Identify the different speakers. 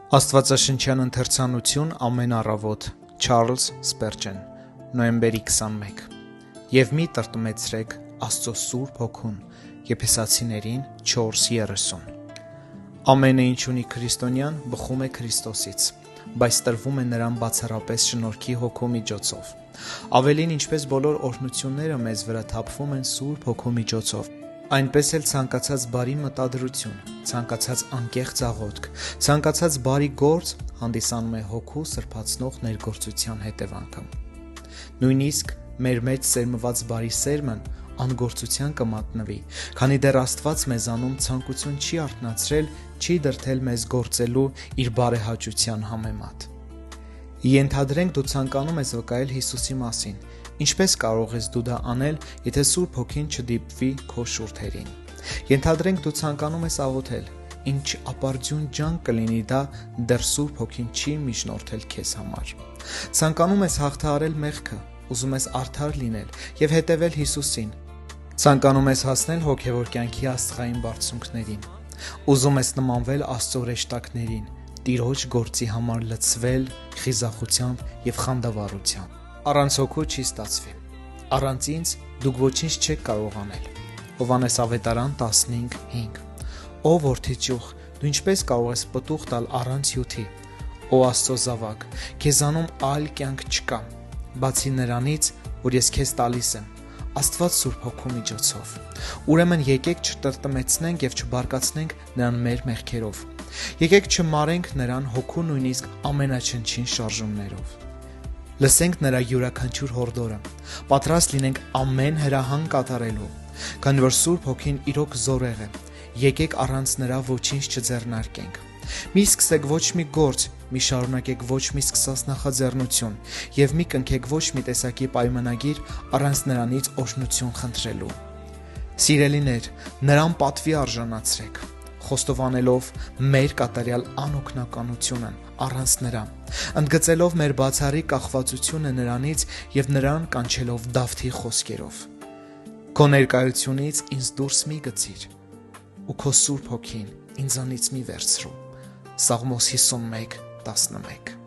Speaker 1: Աստվածաշնչյան ընթերցանություն ամեն առավոտ Չարլզ Սպերջեն նոյեմբերի 21 Եվ մի տրտմեցրեք Աստծո Սուրբ Հոգուն Եփեսացիներին 4:30 Ամենը ինչ ունի քրիստոնյան բխում է Քրիստոսից, բայց տրվում է նրան բացառապես շնորհքի Հոգու միջոցով։ Ավելին, ինչպես բոլոր օրհնությունները մեզ վրա թափվում են Սուրբ Հոգու միջոցով, այնպես էլ ցանկացած բարի մտադրություն, ցանկացած անկեղծ աղոթք, ցանկացած բարի գործ հանդիսանում է Հոգու սրբացնող ներգործության հետևանքը։ Նույնիսկ մեր մեջ սերմված բարի սերմն անգործության կմատնվի, քանի դեռ Աստված մեզանում ցանկություն չի արթնացրել, չի դրդել մեզ գործելու իր բարեհաճության համեմատ։ Ենթադրենք դու ցանկանում ես վկայել Հիսուսի մասին, ինչպես կարող ես դու դա անել, եթե Սուրբ Հոգին չդիպվի քո շուրթերին։ Ենթադրենք դու ցանկանում ես աղոթել, ինչ ապարդյուն ջանք կլինի դա, դեռ Սուրբ Հոգին չի միջնորդել քեզ համար։ Ցանկանում ես հաղթահարել մեղքը, ուզում ես արդար լինել եւ հետևել Հիսուսին։ Ցանկանում ես հասնել հոգեվոր կյանքի աստղային բարձունքներին։ Ուզում ես նմանվել Աստծո հրեշտակներին, Տիրոջ գործի համար լցվել խիզախությամբ եւ խանդավառությամբ։ Առանց Հոգու չի ստացվի։ Առանց ինձ դուք ոչինչ չեք կարող անել։ Հովհաննես ավետարան 15:5 Ո որդի ճյուղ, դու ինչպես կարող ես պտուղ տալ առանց հյութի։ Ո Աստծո զավակ, քեզանում այլ կյանք չկա, բացի նրանից, որ ես քեզ տալիս եմ, Աստված Սուրբ Հոգու միջոցով։ Ուրեմն եկեք չտրտմեցնենք եւ չբարկացնենք նրան մեր մեղքերով։ Եկեք չմարենք նրան Հոգու նույնիսկ ամենաչնչին շարժումներով։ Լսենք նրա յուրաքանչյուր հորդորը, պատրաստ լինենք ամեն հրահանգ կատարելու, քանի որ Սուրբ Հոգին իրոք զորեղ է։ Եկեք առանց նրա ոչինչ չձեռնարկենք։ Մի սկսեք ոչ մի գործ, մի շարունակեք ոչ մի սկսած նախաձեռնություն եւ մի կնքեք ոչ մի տեսակի պայմանագիր առանց նրանից օրհնություն խնդրելու։ Սիրելիներ, նրան պատվի արժանացրեք, խոստովանելով մեր կատարյալ անօգնականությունը առանց նրա, ընդգծելով մեր բացառիկ կախվածությունը նրանից եւ նրան կանչելով Դավթի խոսքերով։ Քո ներկայությունից ինձ դուրս մի գցիր ու քո Սուրբ Հոգին ինձանից մի վերցրու։ Սաղմոս 51:11